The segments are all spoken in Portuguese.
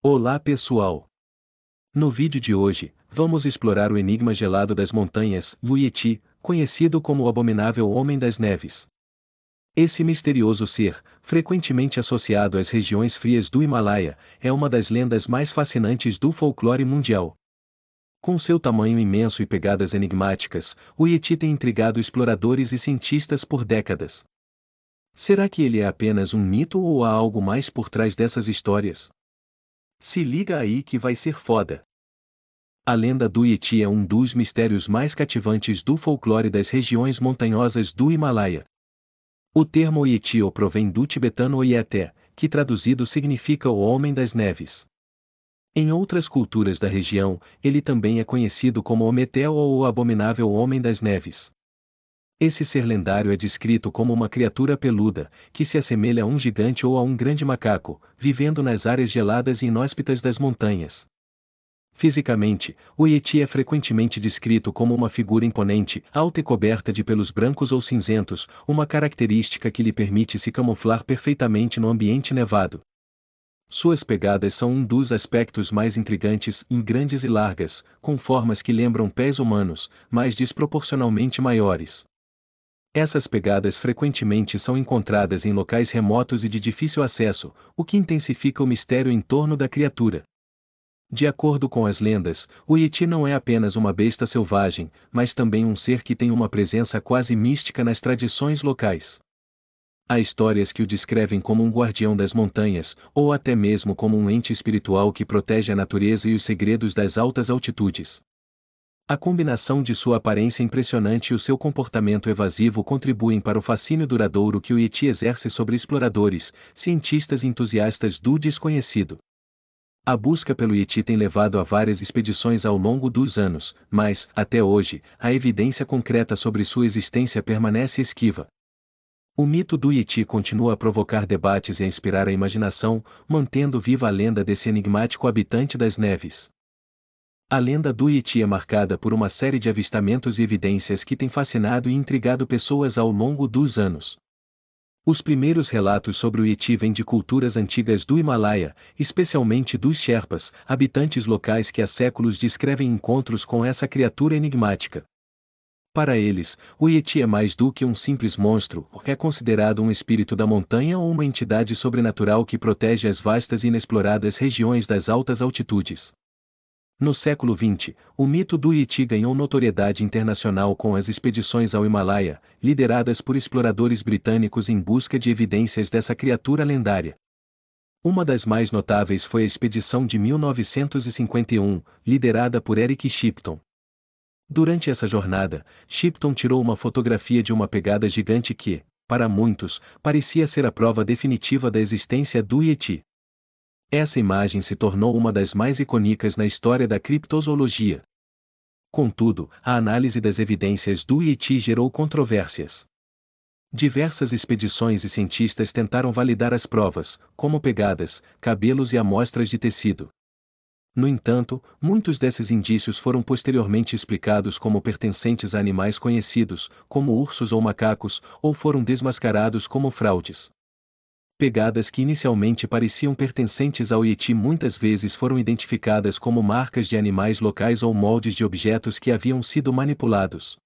Olá pessoal! No vídeo de hoje, vamos explorar o enigma gelado das montanhas, o Yeti, conhecido como o abominável Homem das Neves. Esse misterioso ser, frequentemente associado às regiões frias do Himalaia, é uma das lendas mais fascinantes do folclore mundial. Com seu tamanho imenso e pegadas enigmáticas, o Yeti tem intrigado exploradores e cientistas por décadas. Será que ele é apenas um mito ou há algo mais por trás dessas histórias? Se liga aí que vai ser foda! A lenda do Yeti é um dos mistérios mais cativantes do folclore das regiões montanhosas do Himalaia. O termo Yeti provém do tibetano Oyeté, que traduzido significa o Homem das Neves. Em outras culturas da região, ele também é conhecido como Ometel ou o Abominável Homem das Neves. Esse ser lendário é descrito como uma criatura peluda, que se assemelha a um gigante ou a um grande macaco, vivendo nas áreas geladas e inóspitas das montanhas. Fisicamente, o Yeti é frequentemente descrito como uma figura imponente, alta e coberta de pelos brancos ou cinzentos, uma característica que lhe permite se camuflar perfeitamente no ambiente nevado. Suas pegadas são um dos aspectos mais intrigantes, grandes e largas, com formas que lembram pés humanos, mas desproporcionalmente maiores. Essas pegadas frequentemente são encontradas em locais remotos e de difícil acesso, o que intensifica o mistério em torno da criatura. De acordo com as lendas, o Yeti não é apenas uma besta selvagem, mas também um ser que tem uma presença quase mística nas tradições locais. Há histórias que o descrevem como um guardião das montanhas, ou até mesmo como um ente espiritual que protege a natureza e os segredos das altas altitudes. A combinação de sua aparência impressionante e o seu comportamento evasivo contribuem para o fascínio duradouro que o Yeti exerce sobre exploradores, cientistas e entusiastas do desconhecido. A busca pelo Yeti tem levado a várias expedições ao longo dos anos, mas, até hoje, a evidência concreta sobre sua existência permanece esquiva. O mito do Yeti continua a provocar debates e a inspirar a imaginação, mantendo viva a lenda desse enigmático habitante das neves. A lenda do Yeti é marcada por uma série de avistamentos e evidências que têm fascinado e intrigado pessoas ao longo dos anos. Os primeiros relatos sobre o Yeti vêm de culturas antigas do Himalaia, especialmente dos Sherpas, habitantes locais que há séculos descrevem encontros com essa criatura enigmática. Para eles, o Yeti é mais do que um simples monstro, é considerado um espírito da montanha ou uma entidade sobrenatural que protege as vastas e inexploradas regiões das altas altitudes. No século XX, o mito do Yeti ganhou notoriedade internacional com as expedições ao Himalaia, lideradas por exploradores britânicos em busca de evidências dessa criatura lendária. Uma das mais notáveis foi a expedição de 1951, liderada por Eric Shipton. Durante essa jornada, Shipton tirou uma fotografia de uma pegada gigante que, para muitos, parecia ser a prova definitiva da existência do Yeti. Essa imagem se tornou uma das mais icônicas na história da criptozoologia. Contudo, a análise das evidências do Yeti gerou controvérsias. Diversas expedições e cientistas tentaram validar as provas, como pegadas, cabelos e amostras de tecido. No entanto, muitos desses indícios foram posteriormente explicados como pertencentes a animais conhecidos, como ursos ou macacos, ou foram desmascarados como fraudes. Pegadas que inicialmente pareciam pertencentes ao Yeti muitas vezes foram identificadas como marcas de animais locais ou moldes de objetos que haviam sido manipulados.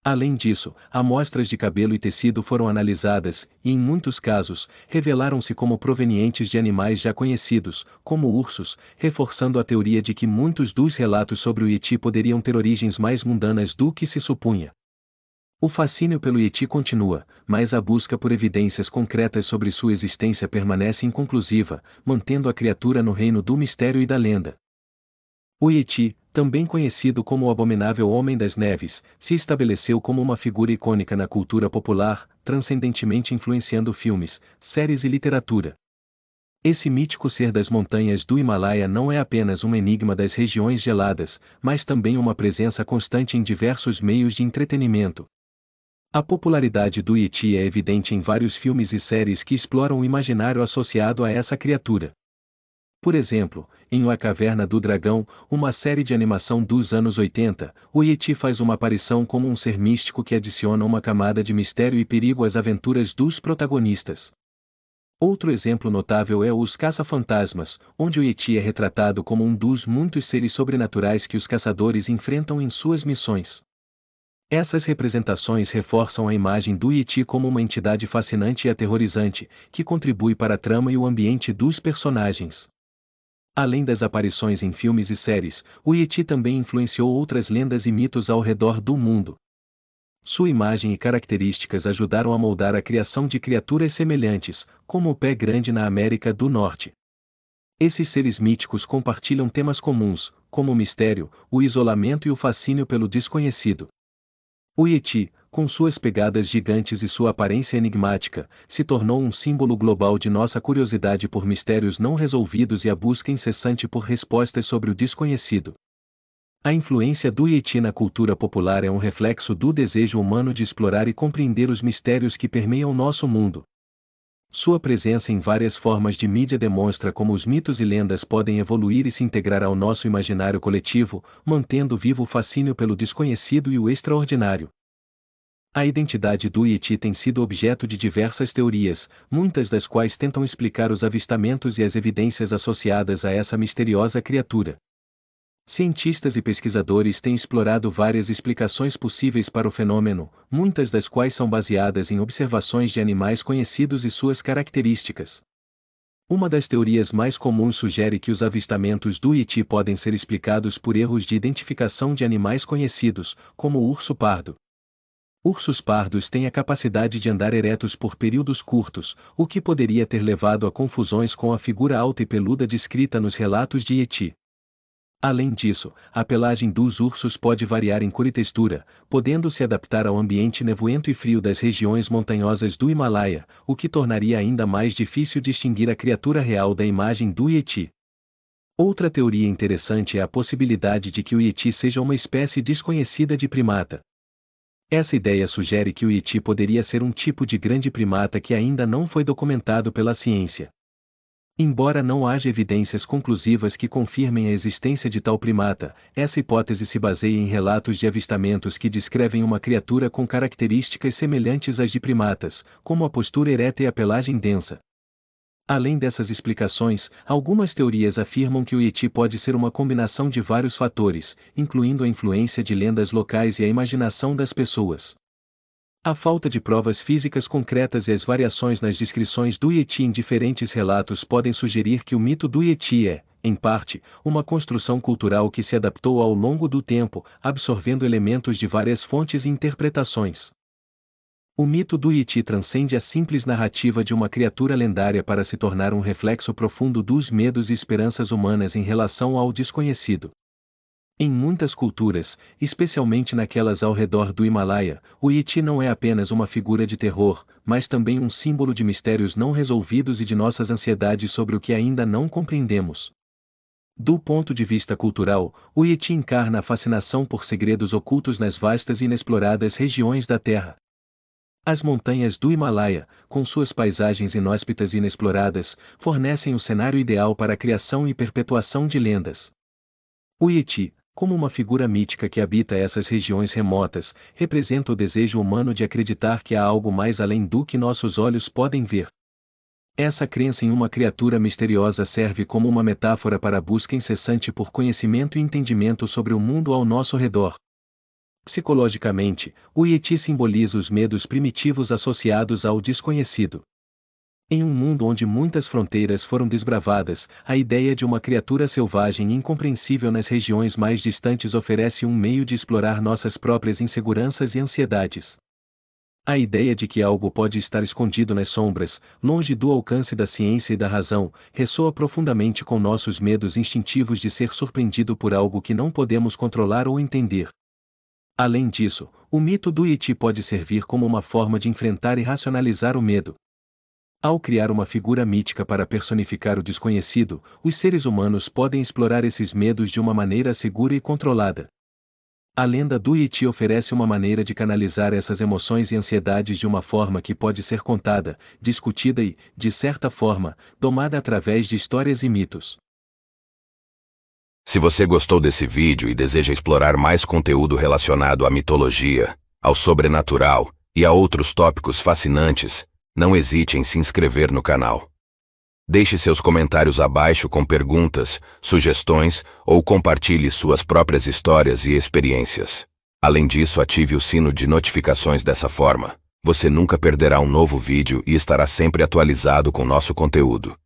Além disso, amostras de cabelo e tecido foram analisadas, e em muitos casos, revelaram-se como provenientes de animais já conhecidos, como ursos, reforçando a teoria de que muitos dos relatos sobre o Yeti poderiam ter origens mais mundanas do que se supunha. O fascínio pelo Yeti continua, mas a busca por evidências concretas sobre sua existência permanece inconclusiva, mantendo a criatura no reino do mistério e da lenda. O Yeti, também conhecido como o Abominável Homem das Neves, se estabeleceu como uma figura icônica na cultura popular, transcendentemente influenciando filmes, séries e literatura. Esse mítico ser das montanhas do Himalaia não é apenas um enigma das regiões geladas, mas também uma presença constante em diversos meios de entretenimento. A popularidade do Yeti é evidente em vários filmes e séries que exploram o imaginário associado a essa criatura. Por exemplo, em A Caverna do Dragão, uma série de animação dos anos 80, o Yeti faz uma aparição como um ser místico que adiciona uma camada de mistério e perigo às aventuras dos protagonistas. Outro exemplo notável é Os Caça-Fantasmas, onde o Yeti é retratado como um dos muitos seres sobrenaturais que os caçadores enfrentam em suas missões. Essas representações reforçam a imagem do Yeti como uma entidade fascinante e aterrorizante, que contribui para a trama e o ambiente dos personagens. Além das aparições em filmes e séries, o Yeti também influenciou outras lendas e mitos ao redor do mundo. Sua imagem e características ajudaram a moldar a criação de criaturas semelhantes, como o pé grande na América do Norte. Esses seres míticos compartilham temas comuns, como o mistério, o isolamento e o fascínio pelo desconhecido. O Yeti, com suas pegadas gigantes e sua aparência enigmática, se tornou um símbolo global de nossa curiosidade por mistérios não resolvidos e a busca incessante por respostas sobre o desconhecido. A influência do Yeti na cultura popular é um reflexo do desejo humano de explorar e compreender os mistérios que permeiam nosso mundo. Sua presença em várias formas de mídia demonstra como os mitos e lendas podem evoluir e se integrar ao nosso imaginário coletivo, mantendo vivo o fascínio pelo desconhecido e o extraordinário. A identidade do Yeti tem sido objeto de diversas teorias, muitas das quais tentam explicar os avistamentos e as evidências associadas a essa misteriosa criatura. Cientistas e pesquisadores têm explorado várias explicações possíveis para o fenômeno, muitas das quais são baseadas em observações de animais conhecidos e suas características. Uma das teorias mais comuns sugere que os avistamentos do Yeti podem ser explicados por erros de identificação de animais conhecidos, como o urso pardo. Ursos pardos têm a capacidade de andar eretos por períodos curtos, o que poderia ter levado a confusões com a figura alta e peluda descrita nos relatos de Yeti. Além disso, a pelagem dos ursos pode variar em cor e textura, podendo se adaptar ao ambiente nevoento e frio das regiões montanhosas do Himalaia, o que tornaria ainda mais difícil distinguir a criatura real da imagem do Yeti. Outra teoria interessante é a possibilidade de que o Yeti seja uma espécie desconhecida de primata. Essa ideia sugere que o Yeti poderia ser um tipo de grande primata que ainda não foi documentado pela ciência. Embora não haja evidências conclusivas que confirmem a existência de tal primata, essa hipótese se baseia em relatos de avistamentos que descrevem uma criatura com características semelhantes às de primatas, como a postura ereta e a pelagem densa. Além dessas explicações, algumas teorias afirmam que o Yeti pode ser uma combinação de vários fatores, incluindo a influência de lendas locais e a imaginação das pessoas. A falta de provas físicas concretas e as variações nas descrições do Yeti em diferentes relatos podem sugerir que o mito do Yeti é, em parte, uma construção cultural que se adaptou ao longo do tempo, absorvendo elementos de várias fontes e interpretações. O mito do Yeti transcende a simples narrativa de uma criatura lendária para se tornar um reflexo profundo dos medos e esperanças humanas em relação ao desconhecido. Em muitas culturas, especialmente naquelas ao redor do Himalaia, o Yeti não é apenas uma figura de terror, mas também um símbolo de mistérios não resolvidos e de nossas ansiedades sobre o que ainda não compreendemos. Do ponto de vista cultural, o Yeti encarna a fascinação por segredos ocultos nas vastas e inexploradas regiões da Terra. As montanhas do Himalaia, com suas paisagens inóspitas e inexploradas, fornecem o cenário ideal para a criação e perpetuação de lendas. O Yeti, como uma figura mítica que habita essas regiões remotas, representa o desejo humano de acreditar que há algo mais além do que nossos olhos podem ver. Essa crença em uma criatura misteriosa serve como uma metáfora para a busca incessante por conhecimento e entendimento sobre o mundo ao nosso redor. Psicologicamente, o Yeti simboliza os medos primitivos associados ao desconhecido. Em um mundo onde muitas fronteiras foram desbravadas, a ideia de uma criatura selvagem e incompreensível nas regiões mais distantes oferece um meio de explorar nossas próprias inseguranças e ansiedades. A ideia de que algo pode estar escondido nas sombras, longe do alcance da ciência e da razão, ressoa profundamente com nossos medos instintivos de ser surpreendido por algo que não podemos controlar ou entender. Além disso, o mito do Yeti pode servir como uma forma de enfrentar e racionalizar o medo. Ao criar uma figura mítica para personificar o desconhecido, os seres humanos podem explorar esses medos de uma maneira segura e controlada. A lenda do Yeti oferece uma maneira de canalizar essas emoções e ansiedades de uma forma que pode ser contada, discutida e, de certa forma, domada através de histórias e mitos. Se você gostou desse vídeo e deseja explorar mais conteúdo relacionado à mitologia, ao sobrenatural e a outros tópicos fascinantes, Não hesite em se inscrever no canal. Deixe seus comentários abaixo com perguntas, sugestões ou compartilhe suas próprias histórias e experiências. Além disso, ative o sino de notificações dessa forma. Você nunca perderá um novo vídeo e estará sempre atualizado com nosso conteúdo.